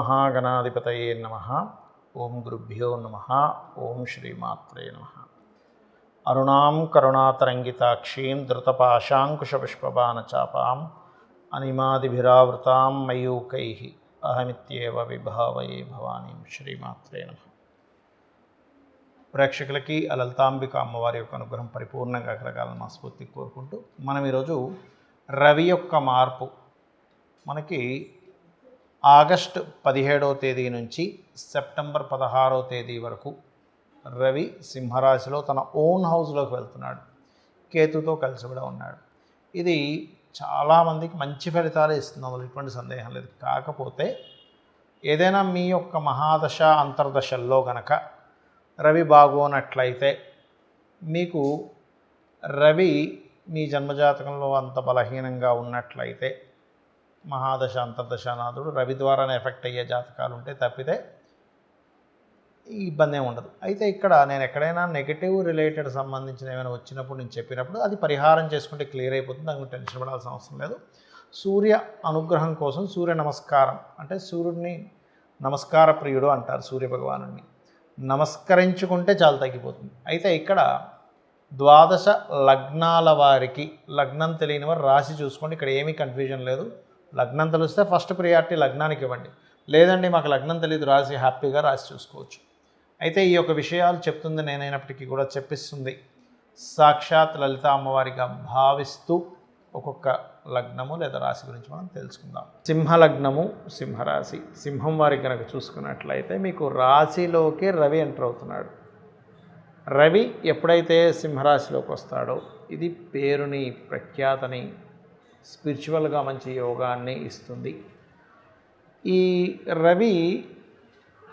శ్రీమహాగణాధిపతయే నమః. ఓం గురుభ్యో నమః. ఓం శ్రీమాత్రే నమః. అరుణాం కరుణాతరంగితాక్షీం ధృతపాశాంకుశపుష్పబాణచాపాం అనిమాదిభిరావృతాం మయూకైః అహమిత్యేవ విభావయే భవానీం. శ్రీమాత్రే నమః. ప్రేక్షకులకి లలితాంబిక అమ్మవారి యొక్క అనుగ్రహం పరిపూర్ణంగా కలగాలని మనస్ఫూర్తిగా కోరుకుంటూ మనం ఈరోజు రవి యొక్క మార్పు మనకి ఆగస్టు 17వ తేదీ నుంచి సెప్టెంబర్ 16వ తేదీ వరకు రవి సింహరాశిలో తన ఓన్ హౌస్లోకి వెళ్తున్నాడు. కేతుతో కలిసి కూడా ఉన్నాడు. ఇది చాలామందికి మంచి ఫలితాలు ఇస్తుంది, అందులో ఎటువంటి సందేహం లేదు. కాకపోతే ఏదైనా మీ యొక్క మహాదశ అంతర్దశల్లో గనక రవి బాగోనట్లయితే మీకు రవి మీ జన్మజాతకంలో అంత బలహీనంగా ఉన్నట్లయితే మహాదశ అంతర్దశానాథుడు రవి ద్వారానే ఎఫెక్ట్ అయ్యే జాతకాలు ఉంటే తప్పితే ఈ ఇబ్బంది ఏమి ఉండదు. అయితే ఇక్కడ నేను ఎక్కడైనా నెగిటివ్ రిలేటెడ్ సంబంధించిన ఏమైనా వచ్చినప్పుడు నేను చెప్పినప్పుడు అది పరిహారం చేసుకుంటే క్లియర్ అయిపోతుంది, దానికి టెన్షన్ పడాల్సిన అవసరం లేదు. సూర్య అనుగ్రహం కోసం సూర్య నమస్కారం అంటే సూర్యుడిని నమస్కార ప్రియుడు అంటారు. సూర్య భగవానుడిని నమస్కరించుకుంటే చాలా తగ్గిపోతుంది. అయితే ఇక్కడ ద్వాదశ లగ్నాల వారికి లగ్నం తెలియని వారు రాశి చూసుకోండి. ఇక్కడ ఏమీ కన్ఫ్యూజన్ లేదు. లగ్నం తెలిస్తే ఫస్ట్ ప్రియారిటీ లగ్నానికి ఇవ్వండి. లేదండి మాకు లగ్నం తెలియదు రాశి, హ్యాపీగా రాశి చూసుకోవచ్చు. అయితే ఈ యొక్క విషయాలు చెప్తుంది నేనైనప్పటికీ కూడా చెప్పిస్తుంది సాక్షాత్ లలిత అమ్మవారిగా భావిస్తూ ఒక్కొక్క లగ్నము లేదా రాశి గురించి మనం తెలుసుకుందాం. సింహలగ్నము, సింహరాశి. సింహం వారికి కనుక చూసుకున్నట్లయితే మీకు రాశిలోకి రవి ఎంటర్ అవుతున్నాడు. రవి ఎప్పుడైతే సింహరాశిలోకి వస్తాడో ఇది పేరుని, ప్రఖ్యాతని, స్పిరిచువల్గా మంచి యోగాన్ని ఇస్తుంది. ఈ రవి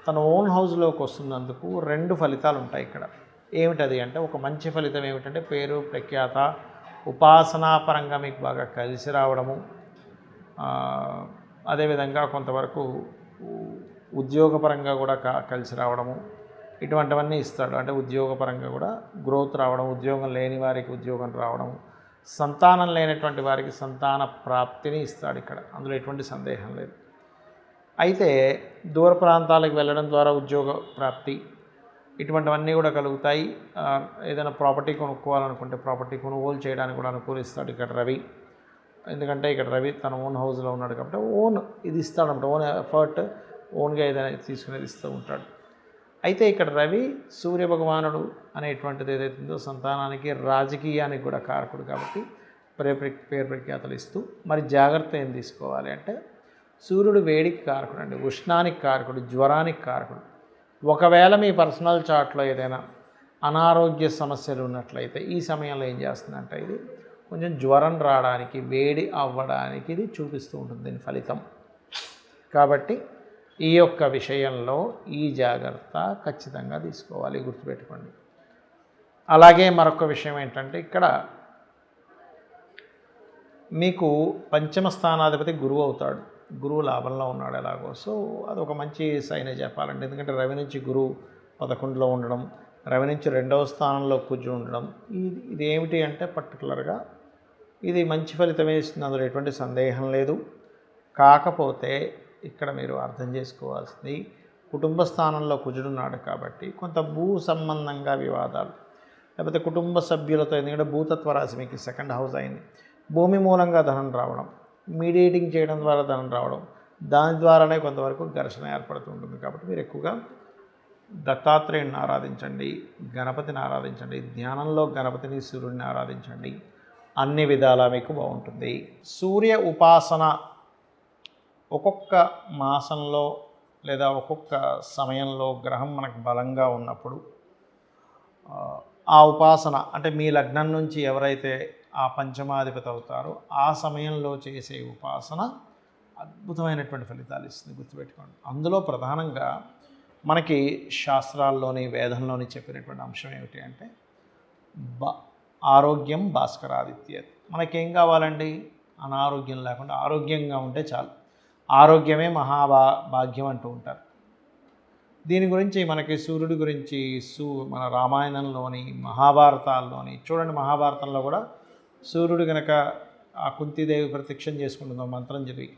తన ఓన్ హౌస్లోకి వస్తున్నందుకు రెండు ఫలితాలు ఉంటాయి ఇక్కడ. ఏమిటది అంటే ఒక మంచి ఫలితం ఏమిటంటే పేరు, ప్రఖ్యాత, ఉపాసనాపరంగా మీకు బాగా కలిసి రావడము, అదేవిధంగా కొంతవరకు ఉద్యోగపరంగా కూడా కలిసి రావడము, ఇటువంటివన్నీ ఇస్తాడు. అంటే ఉద్యోగపరంగా కూడా గ్రోత్ రావడం, ఉద్యోగం లేని వారికి ఉద్యోగం రావడం, సంతానం లేనటువంటి వారికి సంతాన ప్రాప్తిని ఇస్తాడు ఇక్కడ, అందులో ఎటువంటి సందేహం లేదు. అయితే దూర ప్రాంతాలకు వెళ్ళడం ద్వారా ఉద్యోగ ప్రాప్తి ఇటువంటివన్నీ కూడా కలుగుతాయి. ఏదైనా ప్రాపర్టీ కొనుక్కోవాలనుకుంటే ప్రాపర్టీ కొనుగోలు చేయడానికి కూడా అనుకూలిస్తాడు ఇక్కడ రవి. ఎందుకంటే ఇక్కడ రవి తన ఓన్ హౌస్లో ఉన్నాడు కాబట్టి ఓన్ ఇది ఇస్తాడంట, ఓన్ ఎఫర్ట్, ఓన్గా ఏదైనా తీసుకునేది ఇస్తూ ఉంటాడు. అయితే ఇక్కడ రవి సూర్య భగవానుడు అనేటువంటిది ఏదైతే ఉందో సంతానానికి, రాజకీయానికి కూడా కారకుడు కాబట్టి పేరు ప్రఖ్యాతలు ఇస్తూ మరి జాగ్రత్త ఏం తీసుకోవాలి అంటే సూర్యుడు వేడికి కారకుడు అండి, ఉష్ణానికి కారకుడు, జ్వరానికి కారకుడు. ఒకవేళ మీ పర్సనల్ చార్ట్లో ఏదైనా అనారోగ్య సమస్యలు ఉన్నట్లయితే ఈ సమయంలో ఏం చేస్తుందంటే ఇది కొంచెం జ్వరం రావడానికి, వేడి అవ్వడానికి ఇది చూపిస్తూ ఉంటుంది దీని ఫలితం. కాబట్టి ఈ యొక్క విషయంలో ఈ జాగ్రత్త ఖచ్చితంగా తీసుకోవాలి, గుర్తుపెట్టుకోండి. అలాగే మరొక విషయం ఏంటంటే ఇక్కడ మీకు పంచమ స్థానాధిపతి గురువు అవుతాడు. గురువు లాభంలో ఉన్నాడు ఎలాగో, సో అది ఒక మంచి సైనే చెప్పాలండి. ఎందుకంటే రవి నుంచి గురువు 11లో ఉండడం, రవి నుంచి 2వ స్థానంలో కూర్చుని ఉండడం, ఇది ఏమిటి అంటే పర్టికులర్గా ఇది మంచి ఫలితమే ఇస్తుంది, అందులో ఎటువంటి సందేహం లేదు. కాకపోతే ఇక్కడ మీరు అర్థం చేసుకోవాల్సింది కుటుంబ స్థానంలో కుజుడున్నాడు కాబట్టి కొంత భూ సంబంధంగా వివాదాలు, లేకపోతే కుటుంబ సభ్యులతో, ఎందుకంటే భూతత్వ రాశి మీకు 2nd హౌస్ అయింది, భూమి మూలంగా ధనం రావడం, మీడియేటింగ్ చేయడం ద్వారా ధనం రావడం, దాని ద్వారానే కొంతవరకు ఘర్షణ ఏర్పడుతుంటుంది. కాబట్టి మీరు ఎక్కువగా దత్తాత్రేయుని ఆరాధించండి, గణపతిని ఆరాధించండి, ధ్యానంలో గణపతిని, సూర్యుడిని ఆరాధించండి, అన్ని విధాలా మీకు బాగుంటుంది. సూర్య ఉపాసన ఒక్కొక్క మాసంలో లేదా ఒక్కొక్క సమయంలో గ్రహం మనకు బలంగా ఉన్నప్పుడు ఆ ఉపాసన అంటే మీ లగ్నం నుంచి ఎవరైతే ఆ పంచమాధిపతి అవుతారో ఆ సమయంలో చేసే ఉపాసన అద్భుతమైనటువంటి ఫలితాలు ఇస్తుంది, గుర్తుపెట్టుకోండి. అందులో ప్రధానంగా మనకి శాస్త్రాల్లోని, వేదంలోని చెప్పినటువంటి అంశం ఏమిటి అంటే ఆరోగ్యం భాస్కరాదిత్య. మనకేం కావాలండి? అనారోగ్యం లేకుండా ఆరోగ్యంగా ఉంటే చాలు. ఆరోగ్యమే భాగ్యం అంటూ ఉంటారు. దీని గురించి మనకి సూర్యుడి గురించి మన రామాయణంలోని, మహాభారతాల్లోని చూడండి. మహాభారతంలో కూడా సూర్యుడు కనుక ఆ కుంతీదేవి ప్రత్యక్షం చేసుకుంటుందో మంత్రం చదివి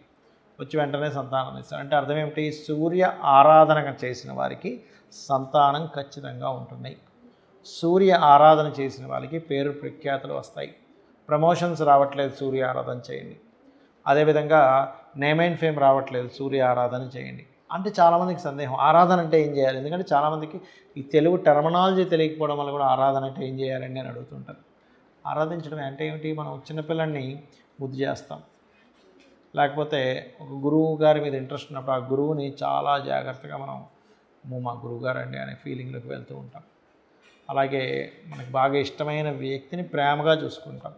వచ్చి వెంటనే సంతానం ఇస్తారు. అంటే అర్థం ఏమిటి? సూర్య ఆరాధన చేసిన వారికి సంతానం ఖచ్చితంగా ఉంటుంది. సూర్య ఆరాధన చేసిన వాళ్ళకి పేరు ప్రఖ్యాతులు వస్తాయి. ప్రమోషన్స్ రావట్లేదు, సూర్య ఆరాధన చేయండి. అదేవిధంగా నేమ్ అండ్ ఫేమ్ రావట్లేదు, సూర్య ఆరాధన చేయండి. అంటే చాలామందికి సందేహం, ఆరాధన అంటే ఏం చేయాలి? ఎందుకంటే చాలామందికి ఈ తెలుగు టర్మినాలజీ తెలియకపోవడం వల్ల కూడా ఆరాధన అంటే ఏం చేయాలండి అని అడుగుతుంటారు. ఆరాధించడం అంటే ఏమిటి? మనం చిన్నపిల్లల్ని ముద్దు చేస్తాం, లేకపోతే ఒక గురువు గారి మీద ఇంట్రెస్ట్ ఉన్నప్పుడు ఆ గురువుని చాలా జాగ్రత్తగా మనం మా గురువుగారు అండి అనే ఫీలింగ్లోకి వెళ్తూ ఉంటాం. అలాగే మనకు బాగా ఇష్టమైన వ్యక్తిని ప్రేమగా చూసుకుంటాం.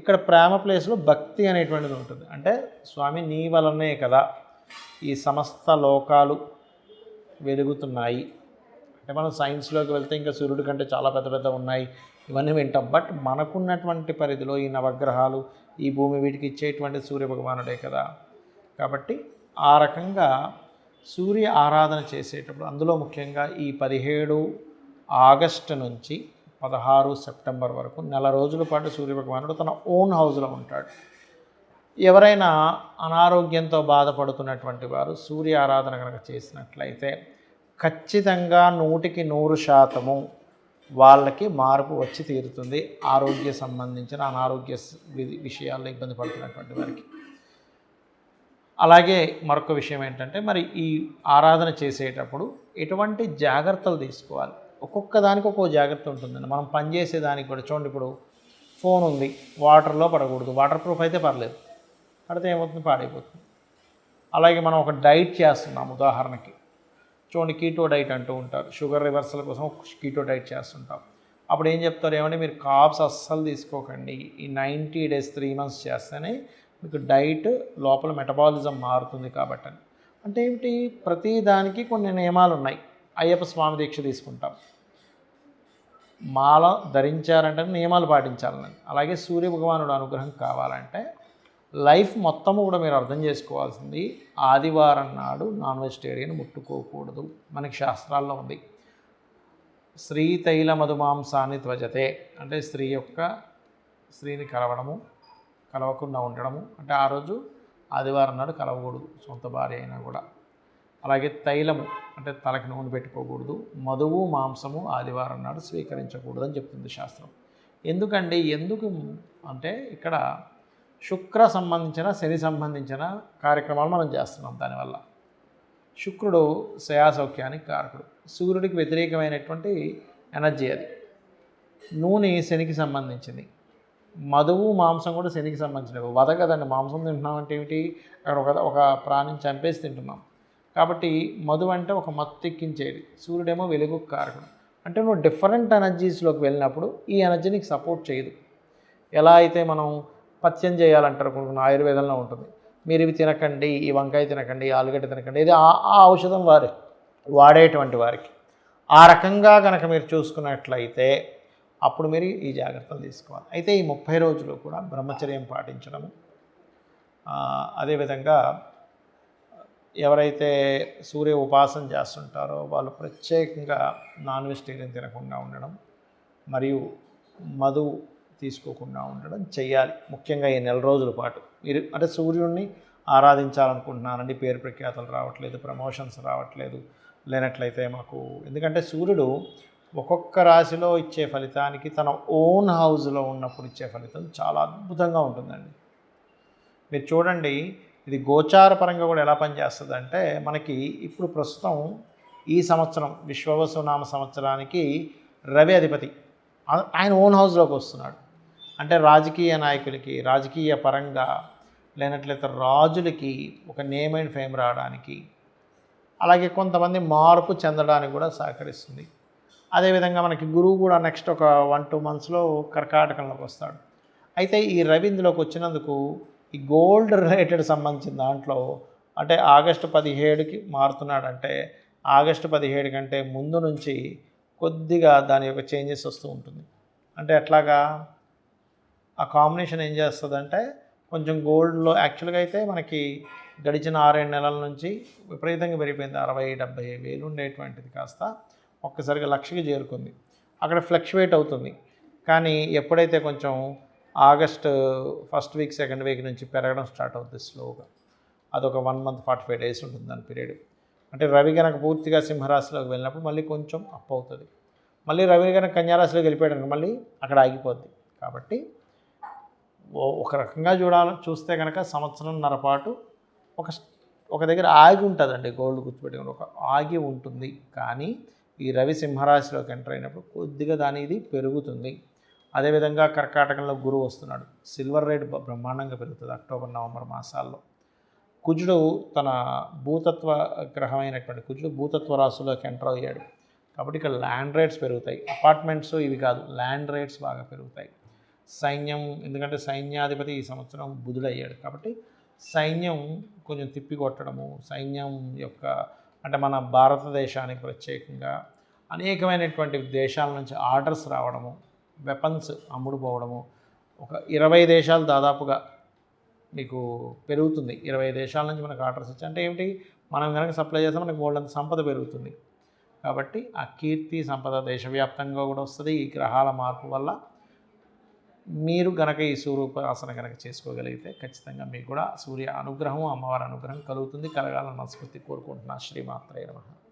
ఇక్కడ ప్రేమ ప్లేస్లో భక్తి అనేటువంటిది ఉంటుంది. అంటే స్వామి నీ వలనే కదా ఈ సమస్త లోకాలు వెలుగుతున్నాయి. అంటే మనం సైన్స్లోకి వెళ్తే ఇంకా సూర్యుడి కంటే చాలా పెద్ద పెద్ద ఉన్నాయి, ఇవన్నీ వింటాం. బట్ మనకున్నటువంటి పరిధిలో ఈ నవగ్రహాలు, ఈ భూమి, వీటికి ఇచ్చేటువంటి సూర్యభగవానుడే కదా. కాబట్టి ఆ రకంగా సూర్య ఆరాధన చేసేటప్పుడు అందులో ముఖ్యంగా ఈ 17 ఆగస్టు నుంచి 16 సెప్టెంబర్ వరకు నెల రోజుల పాటు సూర్యభగవానుడు తన ఓన్ హౌస్లో ఉంటాడు. ఎవరైనా అనారోగ్యంతో బాధపడుతున్నటువంటి వారు సూర్య ఆరాధన కనుక చేసినట్లయితే ఖచ్చితంగా 100% వాళ్ళకి మార్పు వచ్చి తీరుతుంది. ఆరోగ్య సంబంధించిన అనారోగ్య విషయాల్లో ఇబ్బంది పడుతున్నటువంటి వారికి. అలాగే మరొక విషయం ఏంటంటే, మరి ఈ ఆరాధన చేసేటప్పుడు ఎటువంటి జాగ్రత్తలు తీసుకోవాలి? ఒక్కొక్క దానికి ఒక్కొక్క జాగ్రత్త ఉంటుందండి. మనం పనిచేసే దానికి కూడా చూడండి, ఇప్పుడు ఫోన్ ఉంది, వాటర్లో పడకూడదు. వాటర్ ప్రూఫ్ అయితే పర్లేదు, పడితే ఏమవుతుంది? పాడైపోతుంది. అలాగే మనం ఒక డైట్ చేస్తున్నాం, ఉదాహరణకి చూడండి, కీటో డైట్ అంటూ ఉంటారు. షుగర్ రివర్సల్ కోసం కీటో డైట్ చేస్తుంటాం. అప్పుడు ఏం చెప్తారు? ఏమంటే మీరు కార్బ్స్ అస్సలు తీసుకోకండి, ఈ 90 days 3 months చేస్తేనే మీకు డైట్ లోపల మెటబాలిజం మారుతుంది కాబట్టి. అంటే ఏమిటి? ప్రతి దానికి కొన్ని నియమాలు ఉన్నాయి. అయ్యప్ప స్వామి దీక్ష తీసుకుంటాం, మాల ధరించారంటే నియమాలు పాటించాలని. అలాగే సూర్యభగవానుడు అనుగ్రహం కావాలంటే లైఫ్ మొత్తము కూడా మీరు అర్థం చేసుకోవాల్సింది, ఆదివారం నాడు నాన్ వెజిటేరియన్ ముట్టుకోకూడదు. మనకి శాస్త్రాల్లో ఉంది. స్త్రీ తైల మధుమాంసాన్ని త్వజతే అంటే స్త్రీని కలవకుండా ఉండడము. అంటే ఆ రోజు ఆదివారం నాడు కలవకూడదు, సొంత భార్య అయినా కూడా. అలాగే తైలము అంటే తలకి నూనె పెట్టుకోకూడదు. మధువు మాంసము ఆదివారం నాడు స్వీకరించకూడదు అని చెప్తుంది శాస్త్రం. ఎందుకు అంటే ఇక్కడ శుక్ర సంబంధించిన, శని సంబంధించిన కార్యక్రమాలు మనం చేస్తున్నాం. దానివల్ల శుక్రుడు శయాసౌఖ్యానికి కారకుడు, సూర్యుడికి వ్యతిరేకమైనటువంటి ఎనర్జీ అది. నూనె శనికి సంబంధించింది, మధువు మాంసం కూడా శనికి సంబంధించినవి. వధ కదండి, మాంసం తింటున్నామంటే ఏమిటి? అక్కడ ఒక ప్రాణిని చంపేసి తింటున్నాం. కాబట్టి మధు అంటే ఒక మత్తు ఎక్కించేది, సూర్యుడేమో వెలుగు కారకుడు. అంటే నువ్వు డిఫరెంట్ ఎనర్జీస్లోకి వెళ్ళినప్పుడు ఈ ఎనర్జీ నీకు సపోర్ట్ చేయదు. ఎలా అయితే మనం పథ్యం చేయాలంటారు, కొన్ని ఆయుర్వేదంలో ఉంటుంది, మీరు ఇవి తినకండి, ఈ వంకాయ తినకండి, ఆలుగడ్డ తినకండి, ఇది ఆ ఔషధం వాడేటువంటి వారికి. ఆ రకంగా కనుక మీరు చూసుకున్నట్లయితే అప్పుడు మీరు ఈ జాగ్రత్తలు తీసుకోవాలి. అయితే ఈ 30 రోజులు కూడా బ్రహ్మచర్యం పాటించడము, అదేవిధంగా ఎవరైతే సూర్య ఉపాసన చేస్తుంటారో వాళ్ళు ప్రత్యేకంగా నాన్ వెజిటేరియన్ తినకుండా ఉండడం, మరియు మధు తీసుకోకుండా ఉండడం చేయాలి. ముఖ్యంగా ఈ నెల రోజుల పాటు మీరు అంటే సూర్యుడిని ఆరాధించాలనుకుంటున్నానండి, పేరు ప్రఖ్యాతలు రావట్లేదు, ప్రమోషన్స్ రావట్లేదు, లేనట్లయితే మాకు, ఎందుకంటే సూర్యుడు ఒక్కొక్క రాశిలో ఇచ్చే ఫలితానికి తన ఓన్ హౌస్లో ఉన్నప్పుడు ఇచ్చే ఫలితం చాలా అద్భుతంగా ఉంటుందండి. మీరు చూడండి, ఇది గోచార పరంగా కూడా ఎలా పనిచేస్తుంది అంటే, మనకి ఇప్పుడు ప్రస్తుతం ఈ సంవత్సరం విశ్వవసునామ సంవత్సరానికి రవి అధిపతి ఆయన ఓన్ హౌస్లోకి వస్తున్నాడు. అంటే రాజకీయ నాయకులకి, రాజకీయ పరంగా, లేనట్లయితే రాజులకి ఒక నేమ్ అండ్ ఫేమ్ రావడానికి, అలాగే కొంతమంది మార్పు చెందడానికి కూడా సహకరిస్తుంది. అదేవిధంగా మనకి గురువు కూడా నెక్స్ట్ ఒక 1-2 monthsలో కర్కాటకంలోకి వస్తాడు. అయితే ఈ రవి ఇందులోకి వచ్చినందుకు ఈ గోల్డ్ రిలేటెడ్ సంబంధించిన దాంట్లో అంటే ఆగస్టు 17కి మారుతున్నాడంటే ఆగస్టు 17 కంటే ముందు నుంచి కొద్దిగా దాని యొక్క చేంజెస్ వస్తూ ఉంటుంది. అంటే ఎట్లాగా ఆ కాంబినేషన్ ఏం చేస్తుందంటే, కొంచెం గోల్డ్లో యాక్చువల్గా అయితే మనకి గడిచిన 6-7 నెలల నుంచి విపరీతంగా పెరిగిపోయింది. 60-70 వేలు ఉండేటువంటిది కాస్త ఒక్కసారిగా 1,00,000కి చేరుకుంది. అక్కడ ఫ్లక్చువేట్ అవుతుంది. కానీ ఎప్పుడైతే కొంచెం August 1st week 2nd week నుంచి పెరగడం స్టార్ట్ అవుతుంది స్లోగా. అదొక 1 మంత్ 45 డేస్ ఉంటుంది దాని పీరియడ్. అంటే రవి కనుక పూర్తిగా సింహరాశిలోకి వెళ్ళినప్పుడు మళ్ళీ కొంచెం అప్ అవుతుంది. మళ్ళీ రవి కనుక కన్యారాశిలోకి వెళ్ళిపోయాడు మళ్ళీ అక్కడ ఆగిపోద్ది. కాబట్టి ఒక రకంగా చూస్తే కనుక సంవత్సరంన్నర పాటు ఒక దగ్గర ఆగి ఉంటుందండి. గోల్డ్ గుర్తుపెట్టుకుని ఒక ఆగి ఉంటుంది. కానీ ఈ రవి సింహరాశిలోకి ఎంటర్ అయినప్పుడు కొద్దిగా దాని ఇది పెరుగుతుంది. అదేవిధంగా కర్కాటకంలో గురువు వస్తున్నాడు. సిల్వర్ రేట్ బ్రహ్మాండంగా పెరుగుతుంది అక్టోబర్ నవంబర్ మాసాల్లో. కుజుడు తన భూతత్వ గ్రహమైనటువంటి కుజుడు భూతత్వ రాశిలోకి ఎంటర్ అయ్యాడు. కాబట్టి ఇక్కడ ల్యాండ్ రేట్స్ పెరుగుతాయి. అపార్ట్మెంట్స్ ఇవి కాదు, ల్యాండ్ రేట్స్ బాగా పెరుగుతాయి. సైన్యం, ఎందుకంటే సైన్యాధిపతి ఈ సంవత్సరం బుధుడయ్యాడు. కాబట్టి సైన్యం కొంచెం తిప్పికొట్టడము, సైన్యం యొక్క అంటే మన భారతదేశానికి ప్రత్యేకంగా అనేకమైనటువంటి దేశాల నుంచి ఆర్డర్స్ రావడము, వెపన్స్ అమ్ముడుపోవడము, ఒక 20 దేశాలు దాదాపుగా మీకు పెరుగుతుంది. 20 దేశాల నుంచి మనకు ఆర్డర్స్ వచ్చాయి. అంటే ఏమిటి, మనం కనుక సప్లై చేస్తే మనకు వాళ్ళంత సంపద పెరుగుతుంది. కాబట్టి ఆ కీర్తి సంపద దేశవ్యాప్తంగా కూడా వస్తుంది. ఈ గ్రహాల మార్పు వల్ల మీరు గనక ఈ సూర్యోపాసన కనుక చేసుకోగలిగితే ఖచ్చితంగా మీకు కూడా సూర్య అనుగ్రహం, అమ్మవారి అనుగ్రహం కలుగుతుంది. కలగాలని మనస్ఫూర్తి కోరుకుంటున్నా. శ్రీమాత్రే నమః.